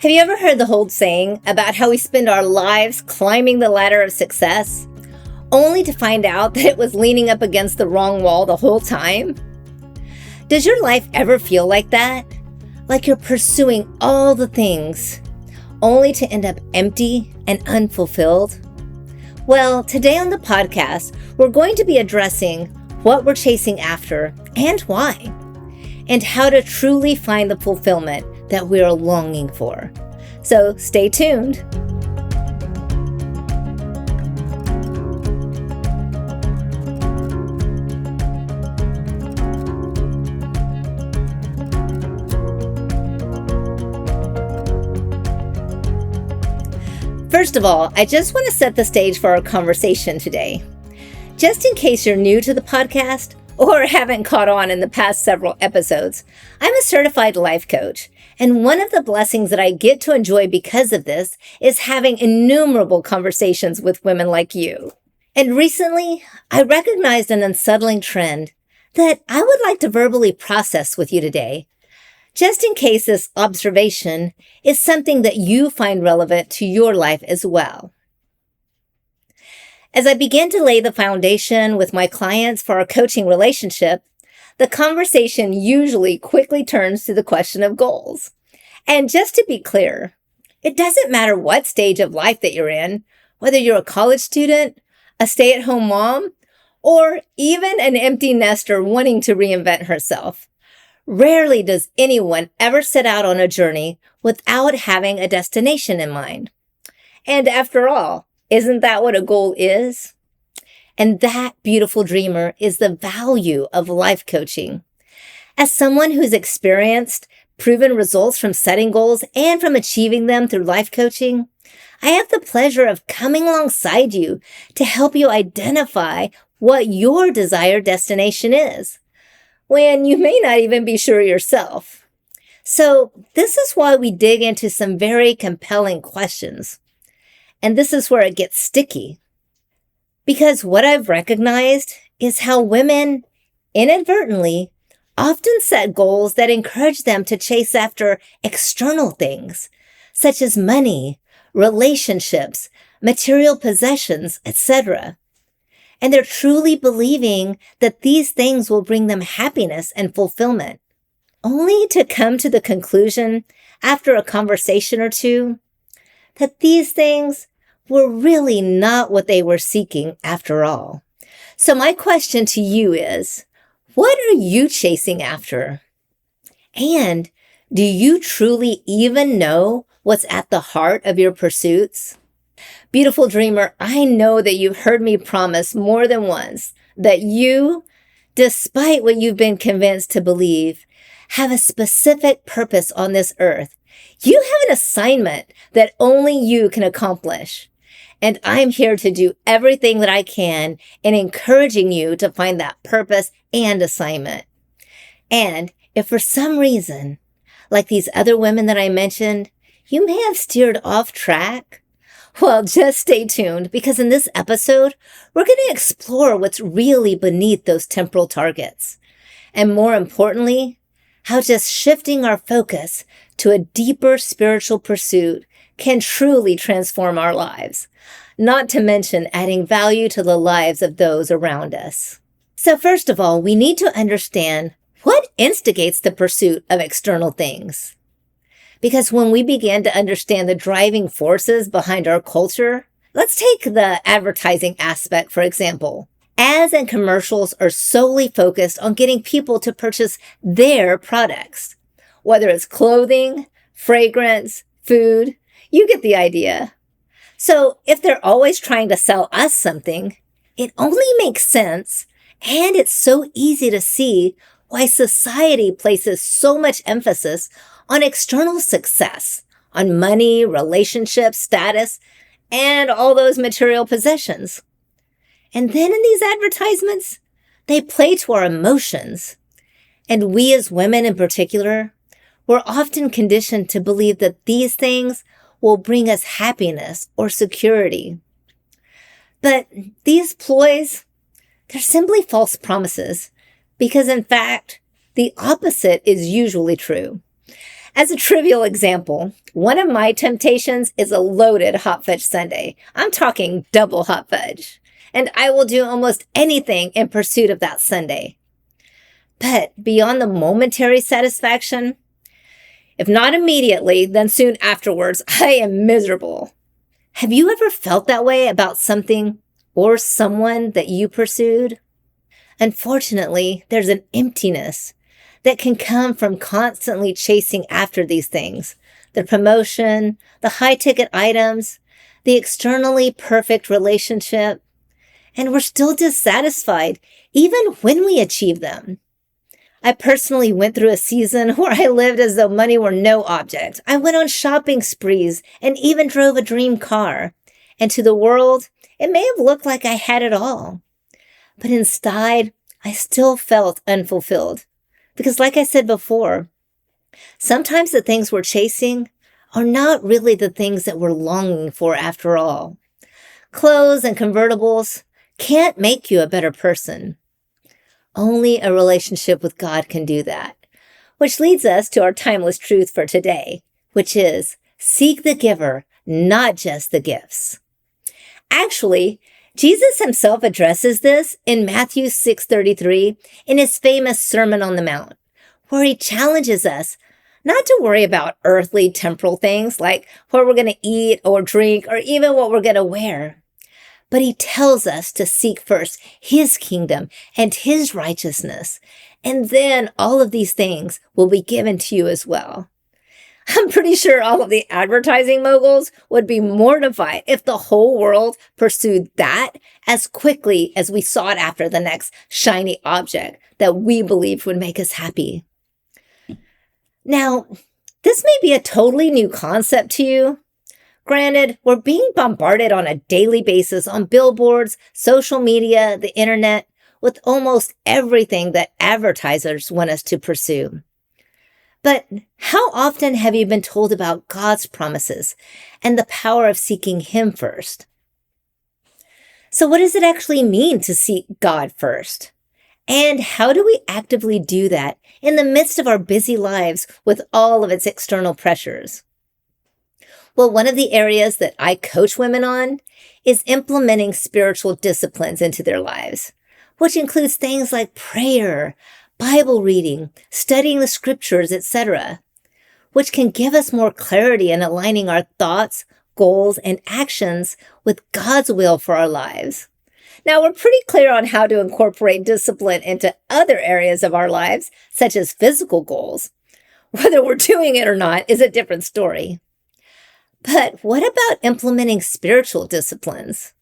Have you ever heard the old saying about how we spend our lives climbing the ladder of success, only to find out that it was leaning up against the wrong wall the whole time? Does your life ever feel like that? Like you're pursuing all the things, only to end up empty and unfulfilled? Well, today on the podcast, we're going to be addressing what we're chasing after and why, and how to truly find the fulfillment that we are longing for. So stay tuned. First of all, I just want to set the stage for our conversation today. Just in case you're new to the podcast or haven't caught on in the past several episodes, I'm a certified life coach. And one of the blessings that I get to enjoy because of this is having innumerable conversations with women like you. And recently, I recognized an unsettling trend that I would like to verbally process with you today, just in case this observation is something that you find relevant to your life as well. As I begin to lay the foundation with my clients for our coaching relationship, the conversation usually quickly turns to the question of goals. And just to be clear, it doesn't matter what stage of life that you're in, whether you're a college student, a stay-at-home mom, or even an empty nester wanting to reinvent herself. Rarely does anyone ever set out on a journey without having a destination in mind. And after all, isn't that what a goal is? And that, beautiful dreamer, is the value of life coaching. As someone who's experienced proven results from setting goals and from achieving them through life coaching, I have the pleasure of coming alongside you to help you identify what your desired destination is, when you may not even be sure yourself. So this is why we dig into some very compelling questions. And this is where it gets sticky. Because what I've recognized is how women inadvertently often set goals that encourage them to chase after external things, such as money, relationships, material possessions, etc. And they're truly believing that these things will bring them happiness and fulfillment, only to come to the conclusion after a conversation or two that these things were really not what they were seeking after all. So my question to you is, what are you chasing after? And do you truly even know what's at the heart of your pursuits? Beautiful dreamer, I know that you've heard me promise more than once that you, despite what you've been convinced to believe, have a specific purpose on this earth. You have an assignment that only you can accomplish. And I'm here to do everything that I can in encouraging you to find that purpose and assignment. And if for some reason, like these other women that I mentioned, you may have steered off track, well, just stay tuned, because in this episode, we're going to explore what's really beneath those temporal targets. And more importantly, how just shifting our focus to a deeper spiritual pursuit can truly transform our lives, not to mention adding value to the lives of those around us. So first of all, we need to understand what instigates the pursuit of external things. Because when we begin to understand the driving forces behind our culture, let's take the advertising aspect, for example. Ads and commercials are solely focused on getting people to purchase their products, whether it's clothing, fragrance, food. You get the idea. So if they're always trying to sell us something, it only makes sense, and it's so easy to see why society places so much emphasis on external success, on money, relationships, status, and all those material possessions. And then in these advertisements, they play to our emotions. And we as women in particular, we're often conditioned to believe that these things will bring us happiness or security. But these ploys, they're simply false promises, because in fact, the opposite is usually true. As a trivial example, one of my temptations is a loaded hot fudge sundae. I'm talking double hot fudge. And I will do almost anything in pursuit of that sundae. But beyond the momentary satisfaction, if not immediately, then soon afterwards, I am miserable. Have you ever felt that way about something or someone that you pursued? Unfortunately, there's an emptiness that can come from constantly chasing after these things. The promotion, the high-ticket items, the externally perfect relationship, and we're still dissatisfied even when we achieve them. I personally went through a season where I lived as though money were no object. I went on shopping sprees and even drove a dream car. And to the world, it may have looked like I had it all. But inside, I still felt unfulfilled. Because like I said before, sometimes the things we're chasing are not really the things that we're longing for after all. Clothes and convertibles can't make you a better person. Only a relationship with God can do that. Which leads us to our timeless truth for today, which is seek the giver, not just the gifts. Actually, Jesus himself addresses this in Matthew 6:33 in his famous Sermon on the Mount, where he challenges us not to worry about earthly temporal things like what we're going to eat or drink or even what we're going to wear. But he tells us to seek first his kingdom and his righteousness, and then all of these things will be given to you as well. I'm pretty sure all of the advertising moguls would be mortified if the whole world pursued that as quickly as we sought after the next shiny object that we believed would make us happy. Now, this may be a totally new concept to you. Granted, we're being bombarded on a daily basis on billboards, social media, the internet, with almost everything that advertisers want us to pursue. But how often have you been told about God's promises and the power of seeking him first? So what does it actually mean to seek God first? And how do we actively do that in the midst of our busy lives with all of its external pressures? Well, one of the areas that I coach women on is implementing spiritual disciplines into their lives, which includes things like prayer, Bible reading, studying the scriptures, etc., which can give us more clarity in aligning our thoughts, goals, and actions with God's will for our lives. Now, we're pretty clear on how to incorporate discipline into other areas of our lives, such as physical goals. Whether we're doing it or not is a different story. But what about implementing spiritual disciplines?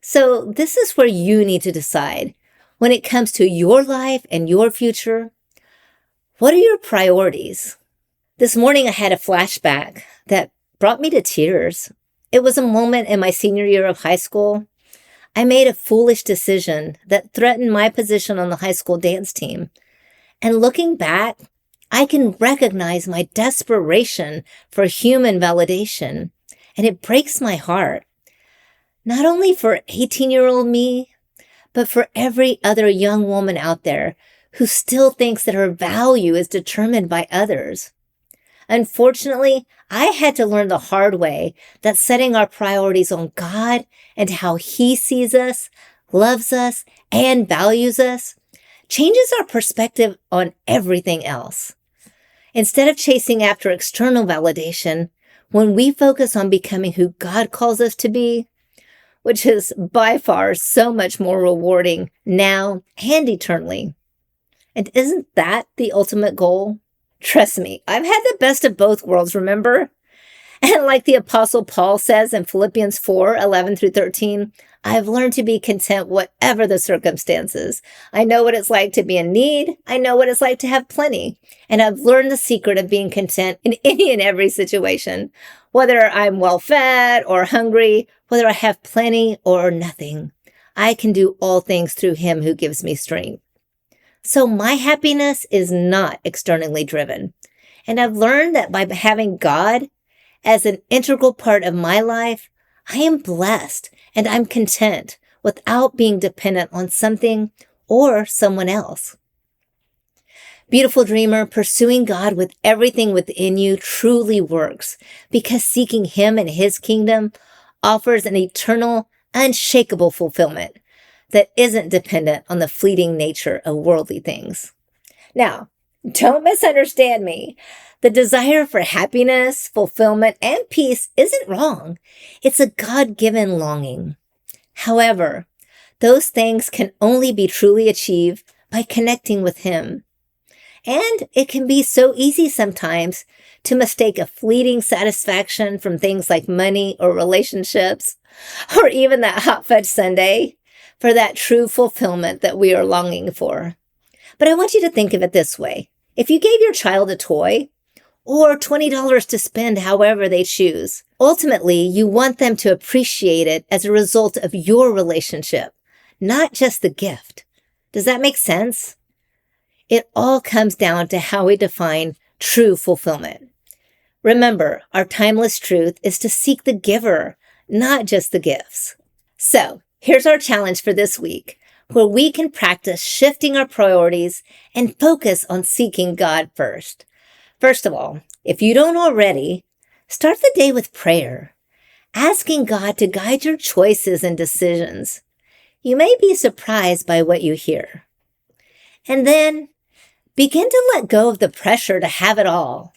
So this is where you need to decide, when it comes to your life and your future, what are your priorities? This morning I had a flashback that brought me to tears. It was a moment in my senior year of high school. I made a foolish decision that threatened my position on the high school dance team. And looking back, I can recognize my desperation for human validation, and it breaks my heart. Not only for 18-year-old me, but for every other young woman out there who still thinks that her value is determined by others. Unfortunately, I had to learn the hard way that setting our priorities on God and how he sees us, loves us, and values us changes our perspective on everything else. Instead of chasing after external validation, when we focus on becoming who God calls us to be, which is by far so much more rewarding now and eternally. And isn't that the ultimate goal? Trust me, I've had the best of both worlds, remember? And like the Apostle Paul says in Philippians 4:11-13, I've learned to be content whatever the circumstances. I know what it's like to be in need. I know what it's like to have plenty. And I've learned the secret of being content in any and every situation, whether I'm well-fed or hungry, whether I have plenty or nothing. I can do all things through him who gives me strength. So my happiness is not externally driven. And I've learned that by having God as an integral part of my life, I am blessed and I'm content without being dependent on something or someone else. Beautiful dreamer, pursuing God with everything within you truly works because seeking Him and His kingdom offers an eternal, unshakable fulfillment that isn't dependent on the fleeting nature of worldly things. Now, don't misunderstand me. The desire for happiness, fulfillment, and peace isn't wrong. It's a God-given longing. However, those things can only be truly achieved by connecting with Him. And it can be so easy sometimes to mistake a fleeting satisfaction from things like money or relationships, or even that hot fudge sundae, for that true fulfillment that we are longing for. But I want you to think of it this way. If you gave your child a toy, or $20 to spend however they choose, ultimately you want them to appreciate it as a result of your relationship, not just the gift. Does that make sense? It all comes down to how we define true fulfillment. Remember, our timeless truth is to seek the giver, not just the gifts. So, here's our challenge for this week, where we can practice shifting our priorities and focus on seeking God first. First of all, if you don't already, start the day with prayer, asking God to guide your choices and decisions. You may be surprised by what you hear. And then, begin to let go of the pressure to have it all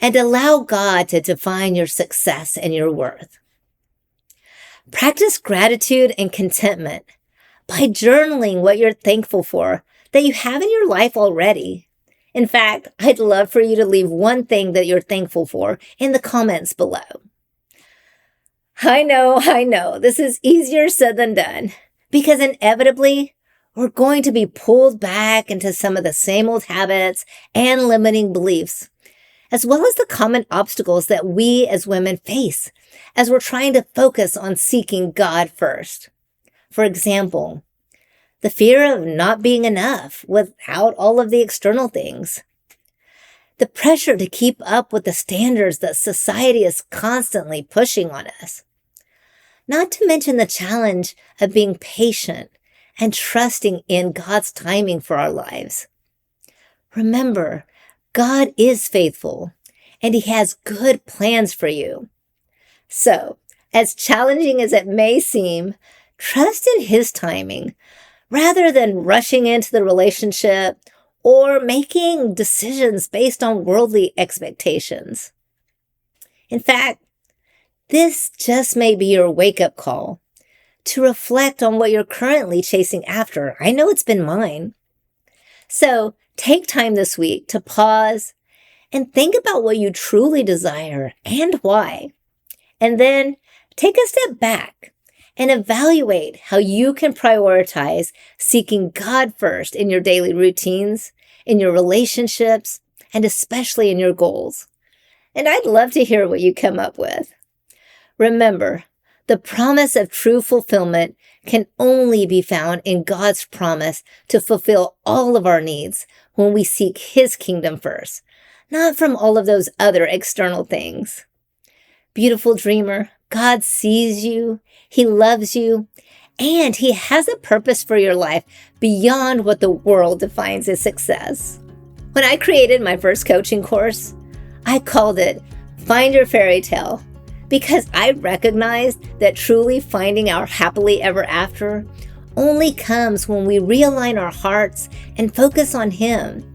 and allow God to define your success and your worth. Practice gratitude and contentment by journaling what you're thankful for that you have in your life already. In fact, I'd love for you to leave one thing that you're thankful for in the comments below. I know, this is easier said than done because inevitably, we're going to be pulled back into some of the same old habits and limiting beliefs, as well as the common obstacles that we as women face as we're trying to focus on seeking God first. For example, the fear of not being enough without all of the external things. The pressure to keep up with the standards that society is constantly pushing on us. Not to mention the challenge of being patient and trusting in God's timing for our lives. Remember, God is faithful, and He has good plans for you. So, as challenging as it may seem, trust in His timing, rather than rushing into the relationship or making decisions based on worldly expectations. In fact, this just may be your wake-up call to reflect on what you're currently chasing after. I know it's been mine. So take time this week to pause and think about what you truly desire and why. And then take a step back and evaluate how you can prioritize seeking God first in your daily routines, in your relationships, and especially in your goals. And I'd love to hear what you come up with. Remember, the promise of true fulfillment can only be found in God's promise to fulfill all of our needs when we seek His kingdom first, not from all of those other external things. Beautiful dreamer, God sees you, He loves you, and He has a purpose for your life beyond what the world defines as success. When I created my first coaching course, I called it Find Your Fairy Tale, because I recognized that truly finding our happily ever after only comes when we realign our hearts and focus on Him.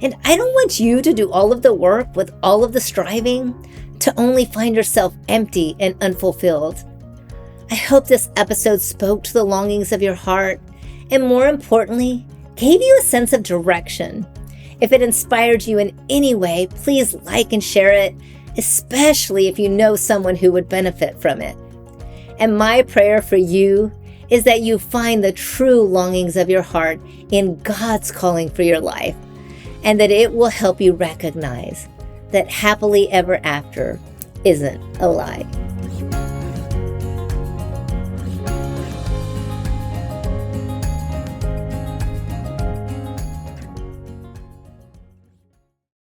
And I don't want you to do all of the work with all of the striving to only find yourself empty and unfulfilled. I hope this episode spoke to the longings of your heart and, more importantly, gave you a sense of direction. If it inspired you in any way, please like and share it, especially if you know someone who would benefit from it. And my prayer for you is that you find the true longings of your heart in God's calling for your life, and that it will help you recognize that happily ever after isn't a lie.